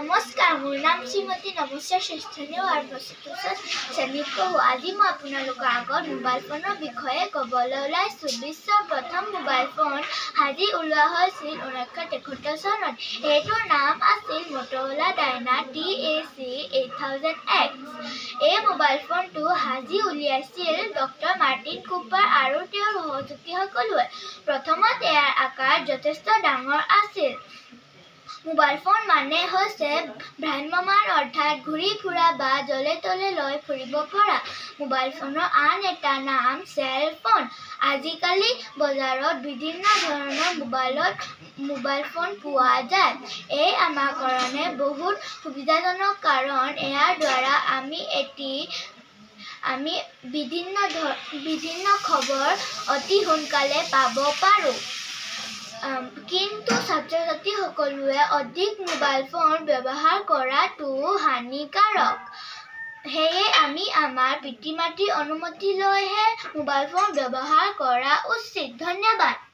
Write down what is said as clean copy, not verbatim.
নমস্কাৰ, মোৰ নাম শ্ৰীমতী নমস্কাৰ স্থানীয় আৰু ২৫ শ্ৰেণীত পঢ়ো। আজি মই আপোনালোকৰ আগত মোবাইল ফোনৰ বিষয়ে ক'বলৈ ওলাইছোঁ। বিশ্বৰ প্ৰথম মোবাইল ফোন সাজি উলিওৱা হৈছিল 1973 চনত। সেইটোৰ নাম আছিল মটৰলা ডাইনা TAC 8000X। এই মোবাইল ফোনটো সাজি উলিয়াইছিল ডক্টৰ মাৰ্টিন কুপাৰ আৰু তেওঁৰ সহযোগীসকলে। প্ৰথমতে ইয়াৰ আকাৰ যথেষ্ট ডাঙৰ আছিল। মোবাইল ফোন মানে হৈছে ভ্ৰাম্যমাণ অৰ্থাৎ ঘূৰি ফুৰা বা জলে তলে লৈ ফুৰিব পৰা। মোবাইল ফোনৰ আন এটা নাম চেল ফোন। আজিকালি বজাৰত বিভিন্ন ধৰণৰ মোবাইল ফোন পোৱা যায়। এই আমাৰ কাৰণে বহুত সুবিধাজনক, কাৰণ ইয়াৰ দ্বাৰা আমি বিভিন্ন খবৰ অতি সোনকালে পাব পাৰোঁ। কিন্তু ছাত্ৰ-ছাত্ৰীসকলে অধিক মোবাইল ফোন ব্যৱহাৰ কৰাটো হানিকাৰক। সেয়ে আমি আমাৰ পিতৃ-মাতৃৰ অনুমতি লৈহে মোবাইল ফোন ব্যৱহাৰ কৰা উচিত। ধন্যবাদ।